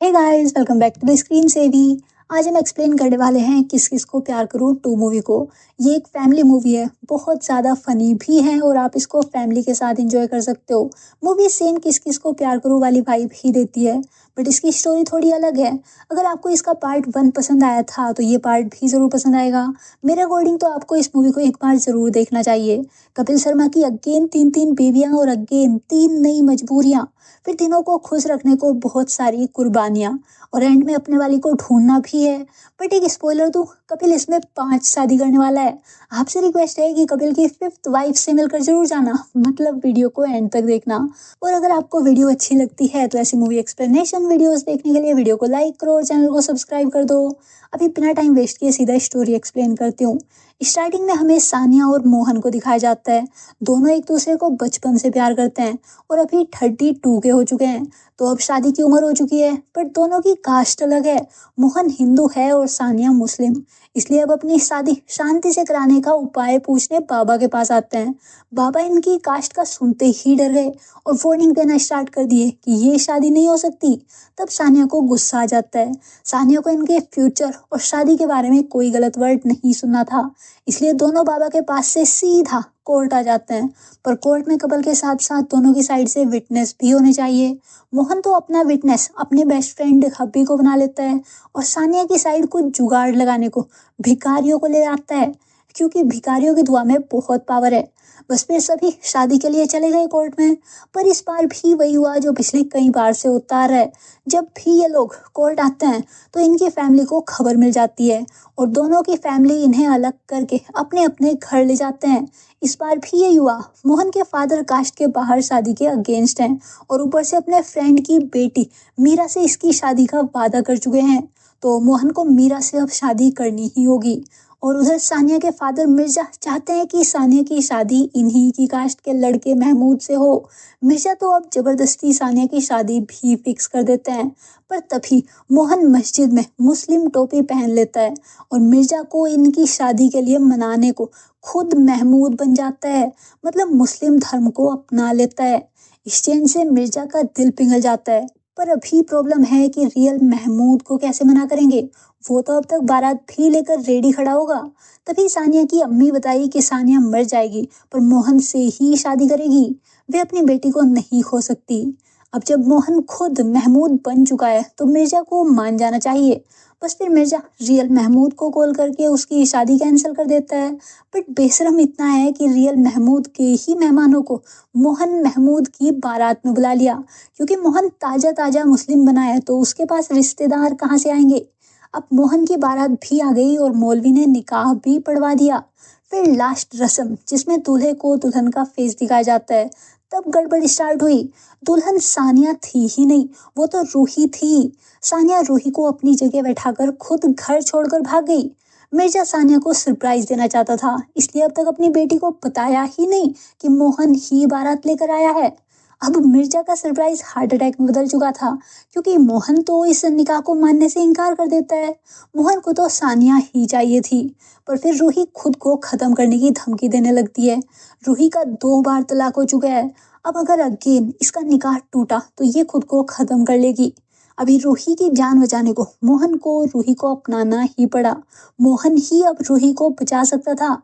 Hey guys, welcome back to the screen savvy. आज हम explain करने वाले हैं किस किस को प्यार करूं 2 मूवी को। ये एक फैमिली मूवी है, बहुत ज़्यादा फनी भी है और आप इसको फैमिली के साथ एंजॉय कर सकते हो। मूवी सेम किस किस को प्यार करूं वाली वाइब ही देती है, बट इसकी स्टोरी थोड़ी अलग है। अगर आपको इसका पार्ट 1 पसंद आया था तो ये पार्ट भी ज़रूर पसंद आएगा। मेरे अकॉर्डिंग तो आपको इस मूवी को एक बार ज़रूर देखना चाहिए। कपिल शर्मा की अगेन 3 बेबियां और अगेन 3 नई मजबूरियां, फिर तीनों को खुश रखने को बहुत सारी कुर्बानियां, और एंड में अपने वाली को ढूंढना भी है। बट एक स्पॉइलर दूं, कपिल इसमें 5 शादी करने वाला है। आपसे रिक्वेस्ट है कि कपिल की 5th वाइफ से मिलकर जरूर जाना, मतलब वीडियो को एंड तक देखना। और अगर आपको वीडियो अच्छी लगती है तो ऐसी मूवी एक्सप्लेनेशन वीडियोस देखने के लिए वीडियो को लाइक करो और चैनल को सब्सक्राइब कर दो। अभी बिना टाइम वेस्ट किए सीधा स्टोरी एक्सप्लेन करती हूँ। स्टार्टिंग में हमें सानिया और मोहन को दिखाया जाता है। दोनों एक दूसरे को बचपन से प्यार करते हैं और अभी 32 के हो चुके हैं, तो अब शादी की उम्र हो चुकी है। बट दोनों की कास्ट अलग है। मोहन हिंदू है और सानिया मुस्लिम, इसलिए अब अपनी शादी शांति से कराने का उपाय पूछने बाबा के पास आते हैं। बाबा इनकी कास्ट का सुनते ही डर गए और वार्निंग देना स्टार्ट कर दिए कि ये शादी नहीं हो सकती। तब सानिया को गुस्सा आ जाता है। सानिया को इनके फ्यूचर और शादी के बारे में कोई गलत वर्ड नहीं सुनना था, इसलिए दोनों बाबा के पास से सीधा कोर्ट आ जाते हैं। पर कोर्ट में कपल के साथ साथ दोनों की साइड से विटनेस भी होने चाहिए। मोहन तो अपना विटनेस अपने बेस्ट फ्रेंड हब्बी को बना लेता है और सानिया की साइड को जुगाड़ लगाने को भिखारियों को ले आता है, क्योंकि भिखारियों की दुआ में बहुत पावर है। बस फिर सभी शादी के लिए चले गए कोर्ट में। पर इस बार भी वही हुआ जो पिछली कई बार से होता आ रहा है। जब भी ये लोग कोर्ट आते हैं तो इनकी फैमिली को खबर मिल जाती है और दोनों की फैमिली इन्हें अलग करके अपने अपने घर ले जाते हैं। इस बार भी ये हुआ। मोहन के फादर कास्ट के बाहर शादी के अगेंस्ट हैं और ऊपर से अपने फ्रेंड की बेटी मीरा से इसकी शादी का वादा कर चुके हैं, तो मोहन को मीरा से अब शादी करनी ही होगी। और उधर सानिया के फादर मिर्जा चाहते हैं कि सानिया की शादी इन्हीं की कास्ट के लड़के महमूद से हो। मिर्जा तो अब जबरदस्ती सानिया की शादी भी फिक्स कर देते हैं। पर तभी मोहन मस्जिद में मुस्लिम टोपी पहन लेता है और मिर्जा को इनकी शादी के लिए मनाने को खुद महमूद बन जाता है, मतलब मुस्लिम धर्म को अपना लेता है। इस चेंज से मिर्जा का दिल पिघल जाता है। पर अभी प्रॉब्लम है कि रियल महमूद को कैसे मना करेंगे। वो तो अब तक बारात भी लेकर रेडी खड़ा होगा। तभी सानिया की अम्मी बताई कि सानिया मर जाएगी पर मोहन से ही शादी करेगी, वे अपनी बेटी को नहीं खो सकती। अब जब मोहन खुद महमूद बन चुका है तो मिर्जा को मान जाना चाहिए। बस फिर मिर्जा रियल महमूद को कॉल करके उसकी शादी कैंसिल कर देता है। बट बेशरम इतना है कि रियल महमूद के ही मेहमानों को मोहन महमूद की बारात में बुला लिया, क्योंकि मोहन ताजा ताजा मुस्लिम बना है तो उसके पास रिश्तेदार कहाँ से आएंगे। अब मोहन की बारात भी आ गई और मौलवी ने निकाह भी पढ़वा दिया। फिर लास्ट रस्म जिसमें दूल्हे को दुल्हन का फेस दिखाया जाता है, तब गड़बड़ स्टार्ट हुई। दुल्हन सानिया थी ही नहीं, वो तो रूही थी। सानिया रूही को अपनी जगह बैठाकर खुद घर छोड़कर भाग गई। मिर्जा सानिया को सरप्राइज देना चाहता था, इसलिए अब तक अपनी बेटी को बताया ही नहीं कि मोहन ही बारात लेकर आया है। अब मिर्जा का सरप्राइज हार्ट अटैक में बदल चुका था, क्योंकि मोहन तो इस निकाह को मानने से इनकार कर देता है। मोहन को तो सानिया ही चाहिए थी। पर फिर रूही खुद को खत्म करने की धमकी देने लगती है। रूही का 2 बार तलाक हो चुका है। अब अगर अगेन इसका निकाह टूटा तो ये खुद को खत्म कर लेगी। अभी रूही की जान बचाने को मोहन को रूही को अपनाना ही पड़ा। मोहन ही अब रूही को बचा सकता था।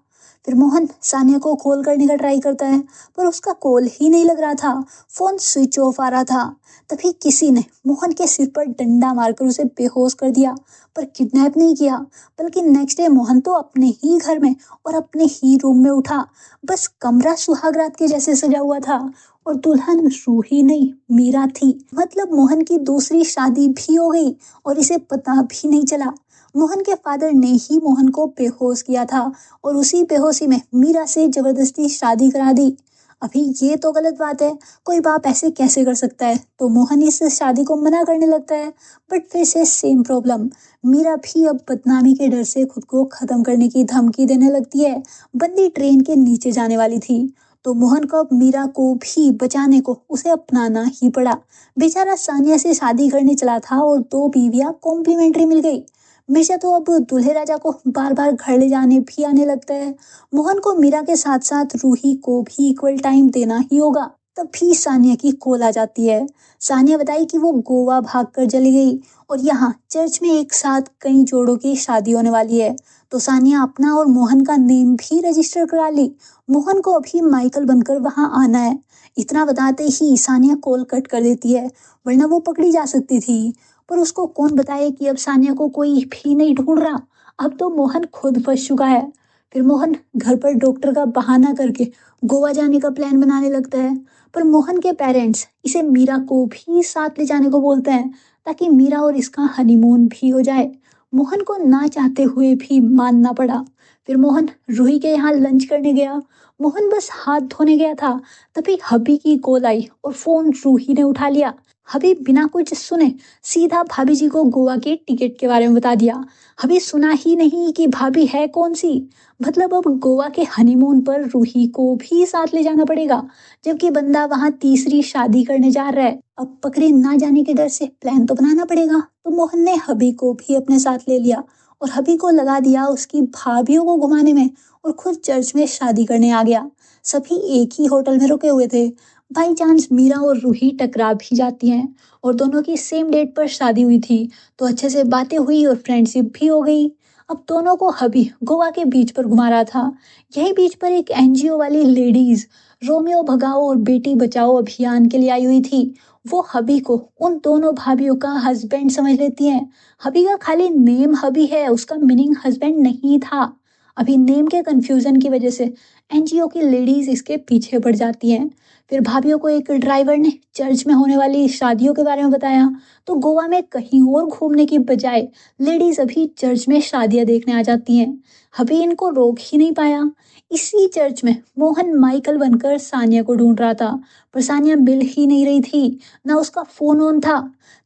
फिर मोहन सानिया को कॉल करने का ट्राई करता है पर उसका कॉल ही नहीं लग रहा था, फोन स्विच ऑफ आ रहा था। तभी किसी ने मोहन के सिर पर डंडा मारकर उसे बेहोश कर दिया, पर किडनैप नहीं किया, बल्कि नेक्स्ट डे मोहन तो अपने ही घर में और अपने ही रूम में उठा। बस कमरा सुहागरात के जैसे सजा हुआ था और दुल्हन रूही नहीं मीरा थी। मतलब मोहन की दूसरी शादी भी हो गई और इसे पता भी नहीं चला। मोहन के फादर ने ही मोहन को बेहोश किया था और उसी बेहोशी में मीरा से जबरदस्ती शादी करा दी। अभी ये तो गलत बात है, कोई बाप ऐसे कैसे कर सकता है। तो मोहन इस शादी को मना करने लगता है। बट फिर से सेम प्रॉब्लम, मीरा भी अब बदनामी के डर से खुद को खत्म करने की धमकी देने लगती है। बंदी ट्रेन के नीचे जाने वाली थी, तो मोहन को अब मीरा को भी बचाने को उसे अपनाना ही पड़ा। बेचारा सानिया से शादी करने चला था और 2 बीवियां कॉम्प्लीमेंट्री मिल गई। मिर्जा तो अब दूल्हे राजा को बार बार घर ले जाने भी आने लगता है। मोहन को मीरा के साथ साथ रूही को भी इक्वल टाइम देना ही होगा। तभी सानिया की कॉल आ जाती है। सानिया बताई कि वो गोवा भागकर चली गई और यहाँ चर्च में एक साथ कई जोड़ों की शादी होने वाली है। तो सानिया अपना और मोहन का नेम भी रजिस्टर करा ली। मोहन को अभी माइकल बनकर वहां आना है। इतना बताते ही सानिया कॉल कट कर देती है, वरना वो पकड़ी जा सकती थी। पर उसको कौन बताए कि अब सानिया को कोई भी नहीं ढूंढ रहा, अब तो मोहन खुद फंस चुका है। फिर मोहन घर पर डॉक्टर का बहाना करके गोवा जाने का प्लान बनाने लगता है। पर मोहन के पेरेंट्स इसे मीरा को भी साथ ले जाने को बोलते हैं, ताकि मीरा और इसका हनीमून भी हो जाए। मोहन को ना चाहते हुए भी मानना पड़ा। फिर मोहन रूही के यहाँ लंच करने गया। मोहन बस हाथ धोने गया था, तभी हबी की कॉल आई और फोन रूही ने उठा लिया। हबी बिना कुछ सुने सीधा भाभी जी को गोवा के टिकट के बारे में बता दिया। हबी सुना ही नहीं कि भाभी है कौन सी। मतलब अब गोवा के हनीमून पर रूही को भी साथ ले जाना पड़ेगा, जबकि बंदा वहां तीसरी शादी करने जा रहा है। अब पकड़े ना जाने के डर से प्लान तो बनाना पड़ेगा। तो मोहन ने हबी को भी अपने साथ ले लिया और हबी को लगा दिया उसकी भाभीियों को घुमाने में और खुद चर्च में शादी करने आ गया। सभी एक ही होटल में रुके हुए थे। बाई चांस मीरा और रूही टकरा भी जाती हैं और दोनों की सेम डेट पर शादी हुई थी, तो अच्छे से बातें हुई और फ्रेंडशिप भी हो गई। अब दोनों को हबी गोवा के बीच पर घुमा रहा था। यही बीच पर एक एनजीओ वाली लेडीज रोमियो भगाओ और बेटी बचाओ अभियान के लिए आई हुई थी। वो हबी को उन दोनों भाभीियों का हस्बैंड समझ लेती हैं। हबी का खाली नेम हबी है, उसका मीनिंग हस्बैंड नहीं था। अभी नेम के कंफ्यूजन की वजह से एनजीओ की लेडीज इसके पीछे पड़ जाती हैं। फिर भाभीियों को एक ड्राइवर ने चर्च में होने वाली शादियों के बारे में बताया, तो गोवा में कहीं और घूमने की बजाय लेडीज अभी चर्च में शादियां देखने आ जाती हैं। हबी इनको रोक ही नहीं पाया। इसी चर्च में मोहन माइकल बनकर सानिया को ढूंढ रहा था, पर सानिया मिल ही नहीं रही थी, ना उसका फोन ऑन था।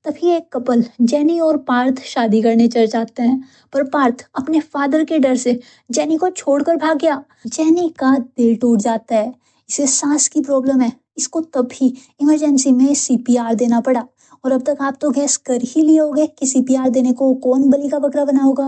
तभी एक कपल जेनी और पार्थ शादी करने चर्च आते हैं, पर पार्थ अपने फादर के डर से जेनी को छोड़कर भाग गया। जेनी का दिल टूट जाता है। इसे सांस की प्रॉब्लम है। इसको तभी इमरजेंसी में सीपीआर देना पड़ा। और अब तक आप तो गैस कर ही लिए होंगे कि सीपीआर देने को कौन बलि का बकरा बना होगा।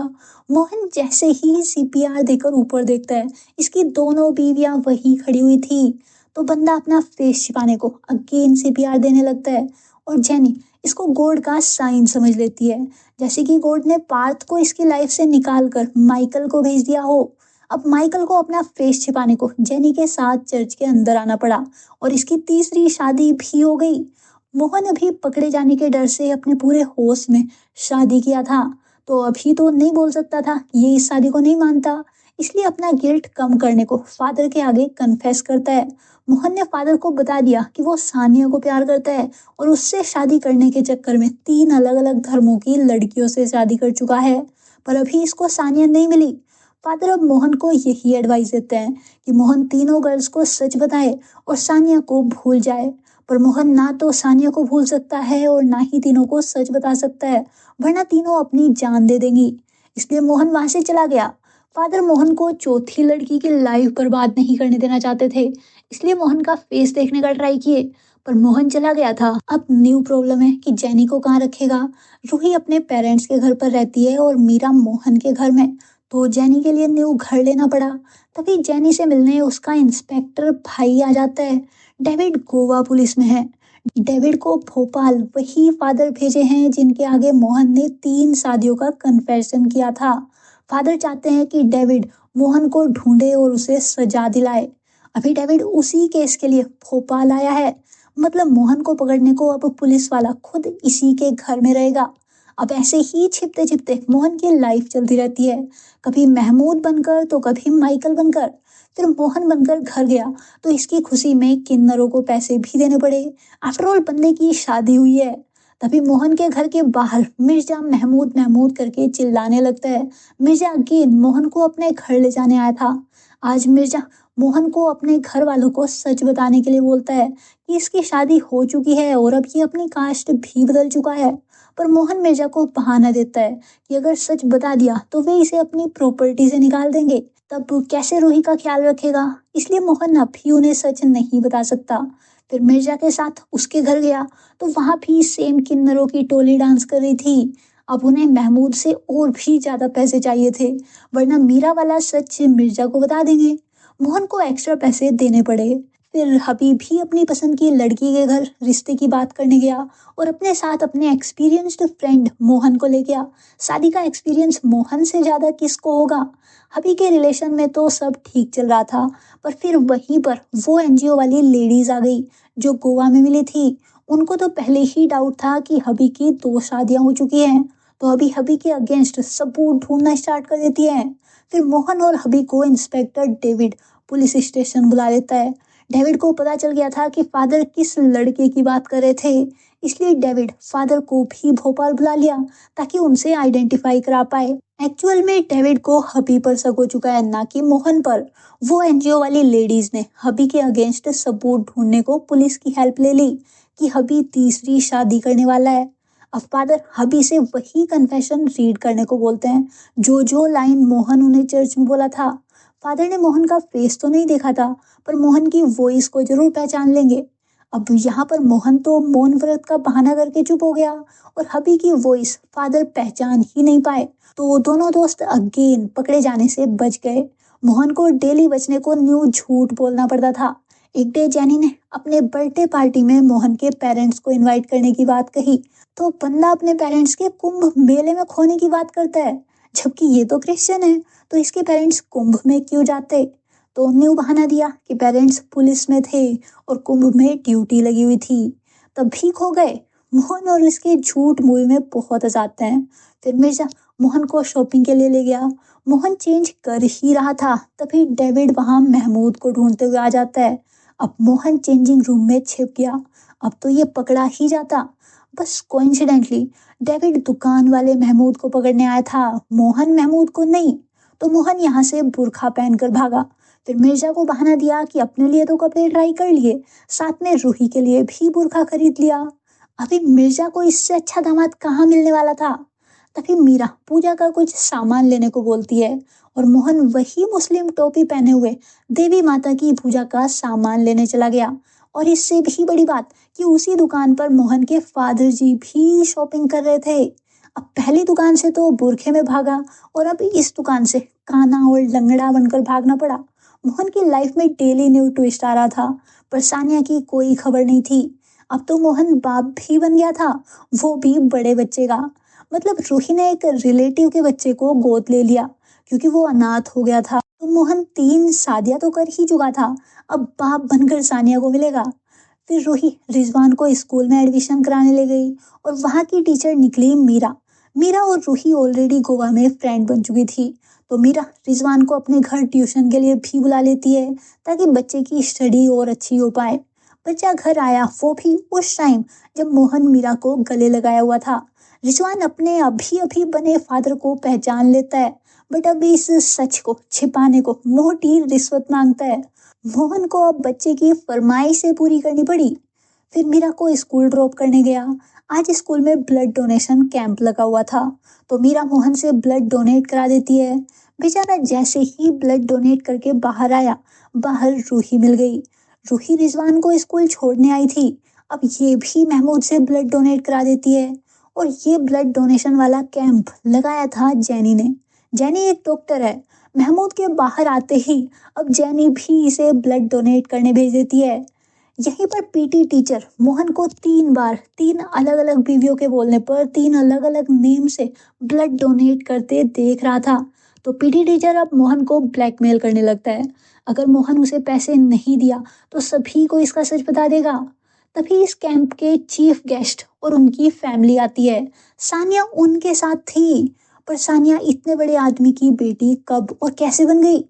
मोहन जैसे ही सीपीआर देकर ऊपर देखता है, इसकी दोनों बीवियां वही खड़ी हुई थी। तो बंदा अपना फेस छिपाने को अगेन सीपीआर देने लगता है और जेनी इसको गॉड का साइन समझ लेती है, जैसे कि गॉड ने पार्थ को इसकी लाइफ से निकाल कर माइकल को भेज दिया हो। अब माइकल को अपना फेस छिपाने को जेनी के साथ चर्च के अंदर आना पड़ा और इसकी तीसरी शादी भी हो गई। मोहन अभी पकड़े जाने के डर से अपने पूरे होश में शादी किया था, तो अभी तो नहीं बोल सकता था कि ये इस शादी को नहीं मानता। इसलिए अपना गिल्ट कम करने को फादर के आगे कन्फेस करता है। मोहन ने फादर को बता दिया कि वो सानिया को प्यार करता है और उससे शादी करने के चक्कर में 3 अलग अलग धर्मों की लड़कियों से शादी कर चुका है, पर अभी इसको सानिया नहीं मिली। फादर अब मोहन को यही एडवाइस देते हैं कि मोहन तीनों गर्ल्स को सच बताए और सानिया को भूल जाए। पर मोहन ना तो सानिया को भूल सकता है और ना ही तीनों को सच बता सकता है, वरना तीनों अपनी जान दे देंगी। इसलिए मोहन वहां से चला गया। फादर मोहन को चौथी लड़की की लाइफ बर्बाद नहीं करने देना चाहते थे, इसलिए मोहन का फेस देखने का ट्राई किए, पर मोहन चला गया था। अब न्यू प्रॉब्लम है कि जेनी को कहाँ रखेगा। रूही अपने पेरेंट्स के घर पर रहती है और मीरा मोहन के घर में, तो जेनी के लिए न्यू घर लेना पड़ा। तभी जेनी से मिलने उसका इंस्पेक्टर भाई आ जाता है। डेविड गोवा पुलिस में है। डेविड को भोपाल वही फादर भेजे हैं जिनके आगे मोहन ने 3 शादियों का कन्फेशन किया था। फादर चाहते हैं कि डेविड मोहन को ढूंढे और उसे सजा दिलाए। अभी डेविड उसी केस के लिए भोपाल आया है। मतलब मोहन को पकड़ने को अब पुलिस वाला खुद इसी के घर में रहेगा। अब ऐसे ही छिपते छिपते मोहन की लाइफ चलती रहती है, कभी महमूद बनकर तो कभी माइकल बनकर। फिर मोहन बनकर घर गया तो इसकी खुशी में किन्नरों को पैसे भी देने पड़े। आफ्टर ऑल बंदे की शादी हुई है। तभी मोहन के घर के बाहर मिर्जा महमूद महमूद करके चिल्लाने लगता है। मिर्जा अगेन मोहन को अपने घर ले जाने आया था। आज मिर्जा मोहन को अपने घर वालों को सच बताने के लिए बोलता है कि इसकी शादी हो चुकी है और अब ये अपनी कास्ट भी बदल चुका है। पर मोहन मिर्जा को बहाना देता है कि अगर सच बता दिया तो वे इसे अपनी प्रॉपर्टी से निकाल देंगे, तब कैसे रूही का ख्याल रखेगा। इसलिए मोहन अब भी उन्हें सच नहीं बता सकता। फिर मिर्जा के साथ उसके घर गया तो वहां भी सेम किन्नरों की टोली डांस कर रही थी। अब उन्हें महमूद से और भी ज्यादा पैसे चाहिए थे, वरना मीरा वाला सच मिर्जा को बता देंगे। मोहन को एक्स्ट्रा पैसे देने पड़े। फिर हबीब भी अपनी पसंद की लड़की के घर रिश्ते की बात करने गया और अपने साथ अपने एक्सपीरियंस्ड फ्रेंड मोहन को ले गया। शादी का एक्सपीरियंस मोहन से ज़्यादा किसको होगा। हबी के रिलेशन में तो सब ठीक चल रहा था, पर फिर वहीं पर वो एनजीओ वाली लेडीज आ गई जो गोवा में मिली थी। उनको तो पहले ही डाउट था कि हबी की 2 शादियां हो चुकी हैं, तो अभी हबी के अगेंस्ट सबूत ढूंढना स्टार्ट कर देती है। फिर मोहन और हबी को इंस्पेक्टर डेविड पुलिस स्टेशन बुला लेता है। डेविड को पता चल गया था कि फादर किस लड़के की बात कर रहे थे, इसलिए डेविड फादर को भी भोपाल बुला लिया ताकि उनसे आइडेंटिफाई करा पाए। एक्चुअल में डेविड को हबी पर शक हो चुका है, ना कि मोहन पर। वो एनजीओ वाली लेडीज ने हबी के अगेंस्ट सबूत ढूंढने को पुलिस की हेल्प ले ली कि हबी तीसरी शादी करने वाला है। अब फादर हबी से वही कन्फेशन रीड करने को बोलते हैं जो जो लाइन मोहन उन्हें चर्च में बोला था। फादर ने मोहन का फेस तो नहीं देखा था, पर मोहन की वॉइस को जरूर पहचान लेंगे। अब यहाँ पर मोहन तो मौन व्रत का बहाना करके चुप हो गया और हबी की वॉइस फादर पहचान ही नहीं पाए, तो दोनों दोस्त अगेन पकड़े जाने से बच गए। मोहन को डेली बचने को न्यू झूठ बोलना पड़ता था। एक डे जैनी ने अपने बर्थडे पार्टी में मोहन के पेरेंट्स को इनवाइट करने की बात कही, तो बंदा अपने पेरेंट्स के कुंभ मेले में खोने की बात करता है, जबकि ये तो क्रिश्चियन है, तो इसके पेरेंट्स कुंभ में क्यों जाते। तो न्यू बहाना दिया कि पेरेंट्स पुलिस में थे और कुंभ में ड्यूटी लगी हुई थी, तब भी खो गए। मोहन और इसके झूठ मूवी में बहुत हंसाते हैं। फिर मिर्जा मोहन को शॉपिंग के लिए ले गया। मोहन चेंज कर ही रहा था, तभी डेविड वहां महमूद को ढूंढते हुए आ जाता है। अब मोहन चेंजिंग रूम में छिप गया, अब तो ये पकड़ा ही जाता। बस कोइंसिडेंटली डेविड दुकान वाले महमूद को पकड़ने आया था, मोहन महमूद को नहीं। तो मोहन यहाँ से बुर्खा पहनकर भागा। फिर मिर्जा को बहाना दिया कि अपने लिए तो कपड़े ट्राई कर लिए, साथ में रूही के लिए भी बुर्खा खरीद लिया। अभी मिर्जा को इससे अच्छा दामाद कहाँ मिलने वाला था। तभी मीरा पूजा का कुछ सामान लेने को बोलती है और मोहन वही मुस्लिम टोपी पहने हुए देवी माता की पूजा का सामान लेने चला गया। और इससे भी बड़ी बात कि उसी दुकान पर मोहन के फादर जी भी शॉपिंग कर रहे थे। अब पहली दुकान से तो बुरखे में भागा और अब इस दुकान से काना और लंगड़ा बनकर भागना पड़ा। मोहन की लाइफ में डेली न्यू ट्विस्ट आ रहा था, पर सानिया की कोई खबर नहीं थी। अब तो मोहन बाप भी बन गया था, वो भी बड़े बच्चे का। मतलब रूही ने एक रिलेटिव के बच्चे को गोद ले लिया क्योंकि वो अनाथ हो गया था। तो मोहन 3 शादियां तो कर ही चुका था, अब बाप बनकर सानिया को मिलेगा। फिर रूही रिजवान को स्कूल में एडमिशन कराने ले गई और वहाँ की टीचर निकली मीरा। मीरा और रूही ऑलरेडी गोवा में फ्रेंड बन चुकी थी, तो मीरा रिजवान को अपने घर ट्यूशन के लिए भी बुला लेती है ताकि बच्चे की स्टडी और अच्छी हो पाए। बच्चा घर आया, वो भी उस टाइम जब मोहन मीरा को गले लगाया हुआ था। रिजवान अपने अभी अभी बने फादर को पहचान लेता है, बट अभी इस सच को छिपाने को मोटी रिश्वत मांगता है। मोहन को अब बच्चे की फरमाइशें पूरी करनी पड़ी। फिर मीरा को स्कूल ड्रॉप करने गया। आज स्कूल में ब्लड डोनेशन कैंप लगा हुआ था, तो मीरा मोहन से ब्लड डोनेट करा देती है। बेचारा जैसे ही ब्लड डोनेट करके बाहर आया, बाहर रूही मिल गई। रूही रिजवान को स्कूल छोड़ने आई थी, अब ये भी महमूद से ब्लड डोनेट करा देती है। और ये ब्लड डोनेशन वाला कैंप लगाया था जैनी ने। जैनी एक डॉक्टर है। महमूद के बाहर आते ही अब जैनी भी इसे ब्लड डोनेट करने भेज देती है। यहीं पर पीटी टीचर मोहन को 3 बार 3 अलग अलग बीवियों के बोलने पर 3 अलग अलग नेम से ब्लड डोनेट करते देख रहा था। तो पीटी टीचर अब मोहन को ब्लैकमेल करने लगता है। अगर मोहन उसे पैसे नहीं दिया तो सभी को इसका सच बता देगा। तभी इस कैंप के चीफ गेस्ट और उनकी फैमिली आती है। सानिया उनके साथ थी, पर सानिया इतने बड़े आदमी की बेटी कब और कैसे बन गई।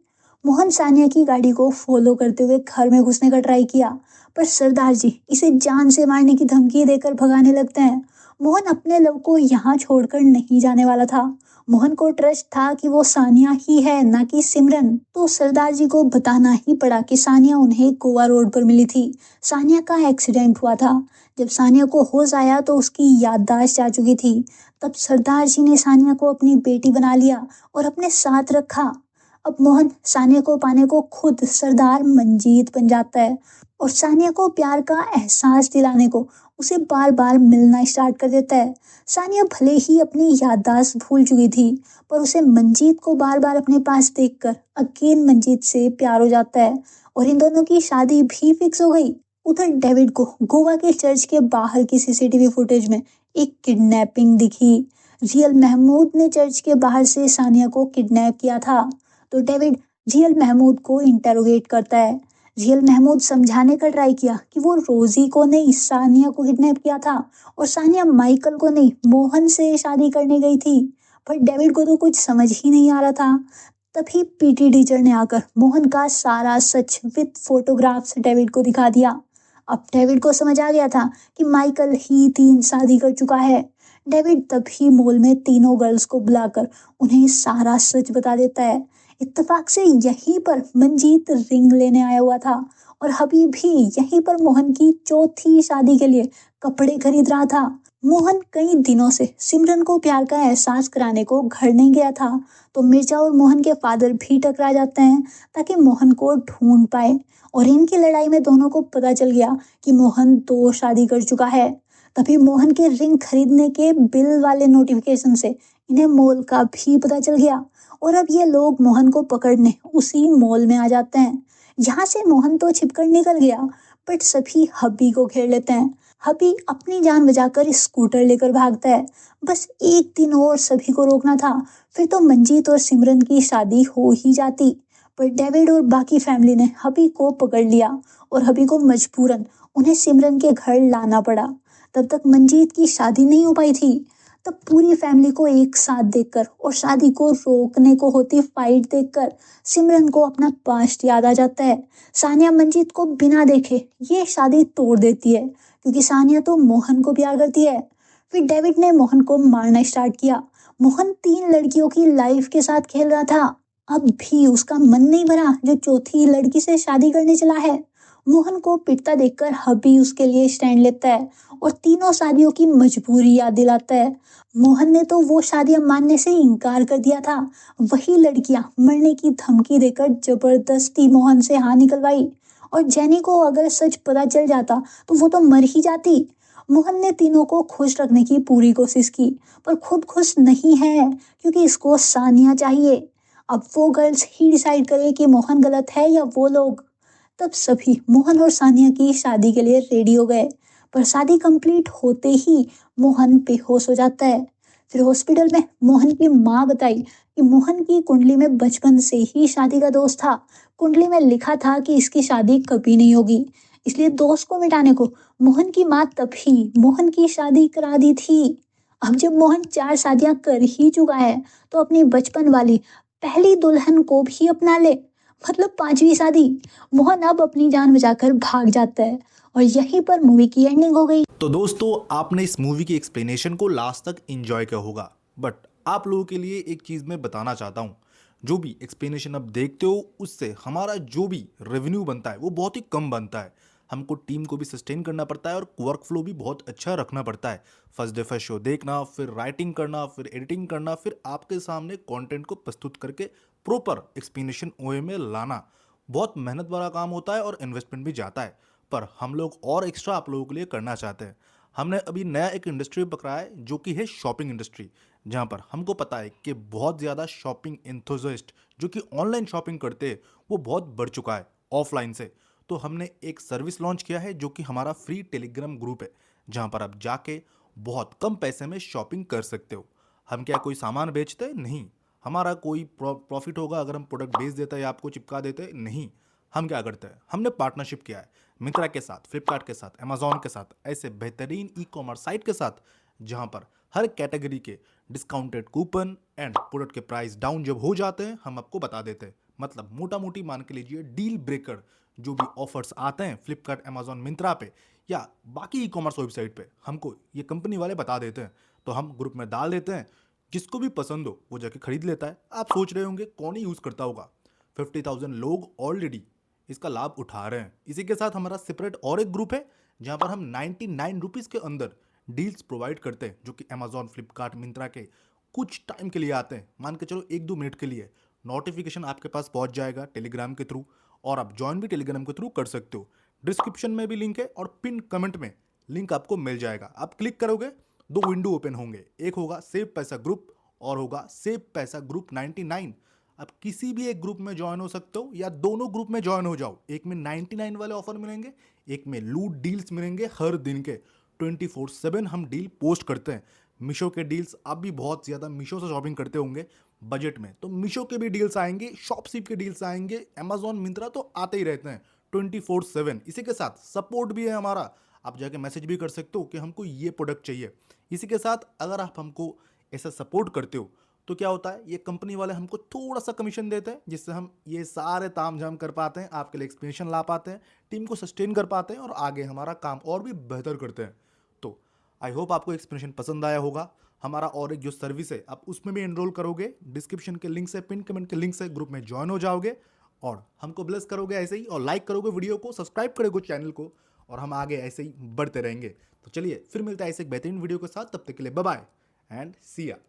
मोहन सानिया की गाड़ी को फॉलो करते हुए घर में घुसने का ट्राई किया, पर सरदार जी इसे जान से मारने की धमकी देकर भगाने लगते हैं। मोहन अपने लव को यहाँ छोड़कर नहीं जाने वाला था। मोहन को ट्रस्ट था कि वो सानिया ही है, ना कि सिमरन। तो सरदार जी को बताना ही पड़ा कि सानिया उन्हें गोवा रोड पर मिली थी। सानिया का एक्सीडेंट हुआ था। जब सानिया को होश आया तो उसकी याददाश्त जा चुकी थी। तब सरदार जी ने सानिया को अपनी बेटी बना लिया और अपने साथ रखा। अब मोहन सानिया को पाने को खुद सरदार मंजीत बन जाता है और सानिया को प्यार का एहसास दिलाने को उसे बार बार मिलना स्टार्ट कर देता है। सानिया भले ही अपनी याददाश्त भूल चुकी थी, पर उसे मंजीत को बार बार अपने पास देखकर अगेन मंजीत से प्यार हो जाता है और इन दोनों की शादी भी फिक्स हो गई। उधर डेविड को गोवा के चर्च के बाहर की सीसीटीवी फुटेज में एक किडनैपिंग दिखी। रियल महमूद ने चर्च के बाहर से सानिया को किडनैप किया था। तो डेविड रियल महमूद को इंटेरोगेट करता है। रियल महमूद समझाने का ट्राई किया कि वो रोजी को नहीं सानिया को किडनैप किया था और सानिया माइकल को नहीं मोहन से शादी करने गई थी। पर डेविड को तो कुछ समझ ही नहीं आ रहा था। तभी पीटी टीचर ने आकर मोहन का सारा सच विद फोटोग्राफ्स डेविड को दिखा दिया। अब डेविड को समझ आ गया था कि माइकल ही 3 शादी कर चुका है। डेविड तभी मॉल में तीनों गर्ल्स को बुलाकर उन्हें सारा सच बता देता है। इत्तेफाक से यहीं पर मंजीत रिंग लेने आया हुआ था और हबीब भी यहीं पर मोहन की चौथी शादी के लिए कपड़े खरीद रहा था। मोहन कई दिनों से सिमरन को प्यार का एहसास कराने को घर नहीं गया था। तो मिर्जा और मोहन के फादर भी टकरा जाते हैं ताकि मोहन को ढूंढ पाए। और इनकी लड़ाई में दोनों को पता चल गया कि मोहन 2 शादी कर चुका है। तभी मोहन के रिंग खरीदने के बिल वाले नोटिफिकेशन से इन्हें मॉल का भी पता चल गया और अब ये लोग मोहन को पकड़ने उसी मॉल में आ जाते हैं। यहाँ से मोहन तो छिपकर निकल गया बट सभी हब्बी को घेर लेते हैं। हबी अपनी जान बचाकर स्कूटर लेकर भागता है। बस एक दिन और सभी को रोकना था, फिर तो मंजीत और सिमरन की शादी हो ही जाती। पर डेविड और बाकी फैमिली ने हबी को पकड़ लिया और हबी को मजबूरन उन्हें सिमरन के घर लाना पड़ा। तब तक मंजीत की शादी नहीं हो पाई थी। तब पूरी फैमिली को एक साथ देखकर और शादी को रोकने को होती फाइट देखकर सिमरन को अपना पास्ट याद आ जाता है। सानिया मंजीत को बिना देखे ये शादी तोड़ देती है क्योंकि सानिया तो मोहन को प्यार करती है। फिर डेविड ने मोहन को मारना स्टार्ट किया। मोहन 3 लड़कियों की लाइफ के साथ खेल रहा था। अब भी उसका मन नहीं भरा जो चौथी लड़की से शादी करने चला है। मोहन को पिटता देखकर हबी उसके लिए स्टैंड लेता है और तीनों शादियों की मजबूरी याद दिलाता है। मोहन ने तो वो शादियां मानने से इनकार कर दिया था। वही लड़कियां मरने की धमकी देकर जबरदस्ती मोहन से हाँ निकलवाई और जेनी को अगर सच पता चल जाता तो वो तो मर ही जाती। मोहन ने तीनों को खुश रखने की पूरी कोशिश की पर खुद खुश नहीं है क्योंकि इसको सानिया चाहिए। अब वो गर्ल्स ही डिसाइड करे कि मोहन गलत है या वो लोग। तब सभी मोहन और सानिया की शादी के लिए रेडी हो गए पर शादी कंप्लीट होते ही मोहन बेहोश हो जाता है। फिर हॉस्पिटल में मोहन की माँ बताई कि मोहन की कुंडली में बचपन से ही शादी का दोष था। कुंडली में लिखा था कि इसकी शादी कभी नहीं होगी, इसलिए दोष को मिटाने को मोहन की माँ तभी मोहन की शादी करा दी थी। अब जब मोहन 4 शादियां कर ही चुका है तो अपनी बचपन वाली पहली दुल्हन को भी अपना ले, मतलब 5वीं शादी। मोहन अब अपनी जान बचाकर भाग जाता है और यहीं पर मूवी की एंडिंग हो गई। तो दोस्तों आपने इस मूवी की एक्सप्लेनेशन को लास्ट तक एंजॉय किया होगा, बट आप लोगों के लिए एक चीज़ मैं बताना चाहता हूँ। जो भी एक्सप्लेनेशन आप देखते हो उससे हमारा जो भी रेवेन्यू बनता है वो बहुत ही कम बनता है। हमको टीम को भी सस्टेन करना पड़ता है और वर्क फ्लो भी बहुत अच्छा रखना पड़ता है। फर्स्ट डे फर्स्ट शो देखना, फिर राइटिंग करना, फिर एडिटिंग करना, फिर आपके सामने कंटेंट को प्रस्तुत करके प्रॉपर एक्सप्लेनेशन ओए में लाना बहुत मेहनत वाला काम होता है और इन्वेस्टमेंट भी जाता है। पर हम लोग और एक्स्ट्रा आप लोगों के लिए करना चाहते हैं। हमने अभी नया एक इंडस्ट्री पकड़ा है जो कि है शॉपिंग इंडस्ट्री, जहां पर हमको पता है कि बहुत ज़्यादा शॉपिंग एंथुसियास्ट जो कि ऑनलाइन शॉपिंग करते हैं वो बहुत बढ़ चुका है ऑफलाइन से। तो हमने एक सर्विस लॉन्च किया है जो कि हमारा फ्री टेलीग्राम ग्रुप है, जहां पर आप जाके बहुत कम पैसे में शॉपिंग कर सकते हो। हम क्या कोई सामान बेचते नहीं, हमारा कोई प्रॉफिट होगा अगर हम प्रोडक्ट बेच देते हैं या आपको चिपका देते हैं, नहीं। हम क्या करते हैं, हमने पार्टनरशिप किया है मिंत्रा के साथ, फ्लिपकार्ट के साथ, अमेजॉन के साथ, ऐसे बेहतरीन ई कॉमर्स साइट के साथ जहां पर हर कैटेगरी के डिस्काउंटेड कूपन एंड प्रोडक्ट के प्राइस डाउन जब हो जाते हैं हम आपको बता देते हैं। मतलब मोटा मोटी मान के लीजिए डील ब्रेकर जो भी ऑफर्स आते हैं फ्लिपकार्ट, अमेजॉन, मिंत्रा पे या बाकी ई कॉमर्स वेबसाइट पे हमको ये कंपनी वाले बता देते हैं, तो हम ग्रुप में डाल देते हैं। जिसको भी पसंद हो वो जाके खरीद लेता है। आप सोच रहे होंगे कौन ही यूज़ करता होगा, 50,000 लोग ऑलरेडी इसका लाभ उठा रहे हैं। इसी के साथ हमारा सेपरेट और एक ग्रुप है जहां पर हम 99 रुपीज़ के अंदर डील्स प्रोवाइड करते हैं, जो कि अमेजॉन, फ्लिपकार्ट, मिंत्रा के कुछ टाइम के लिए आते हैं। मान के चलो 1-2 मिनट के लिए नोटिफिकेशन आपके पास पहुंच जाएगा टेलीग्राम के थ्रू, और आप ज्वाइन भी टेलीग्राम के थ्रू कर सकते हो। डिस्क्रिप्शन में भी लिंक है और पिन कमेंट में लिंक आपको मिल जाएगा। आप क्लिक करोगे 2 विंडो ओपन होंगे, एक होगा सेव पैसा ग्रुप और होगा सेव पैसा ग्रुप 99। आप किसी भी एक ग्रुप में ज्वाइन हो सकते हो या दोनों ग्रुप में ज्वाइन हो जाओ। एक में 99 वाले ऑफर मिलेंगे, एक में लूट डील्स मिलेंगे हर दिन के। 24/7 हम डील पोस्ट करते हैं। मीशो के डील्स, आप भी बहुत ज़्यादा मीशो से शॉपिंग करते होंगे बजट में, तो मीशो के भी डील्स आएंगे, शॉपसीप के डील्स आएंगे, अमेजॉन मिंत्रा तो आते ही रहते हैं 24/7। इसी के साथ सपोर्ट भी है हमारा, आप जाके मैसेज भी कर सकते हो कि हमको ये प्रोडक्ट चाहिए। इसी के साथ अगर आप हमको ऐसा सपोर्ट करते हो तो क्या होता है, ये कंपनी वाले हमको थोड़ा सा कमीशन देते हैं, जिससे हम ये सारे ताम झाम कर पाते हैं, आपके लिए एक्सपेंशन ला पाते हैं, टीम को सस्टेन कर पाते हैं और आगे हमारा काम और भी बेहतर करते हैं। तो आई होप आपको एक्सप्लेनेशन पसंद आया होगा। हमारा और एक जो सर्विस है आप उसमें भी एनरोल करोगे, डिस्क्रिप्शन के लिंक से, पिन कमेंट के लिंक से ग्रुप में ज्वाइन हो जाओगे और हमको ब्लेस करोगे ऐसे ही, और लाइक करोगे वीडियो को, सब्सक्राइब करोगे चैनल को, और हम आगे ऐसे ही बढ़ते रहेंगे। तो चलिए फिर मिलता है ऐसे एक बेहतरीन वीडियो के साथ, तब तक के लिए बाय बाय एंड सी या।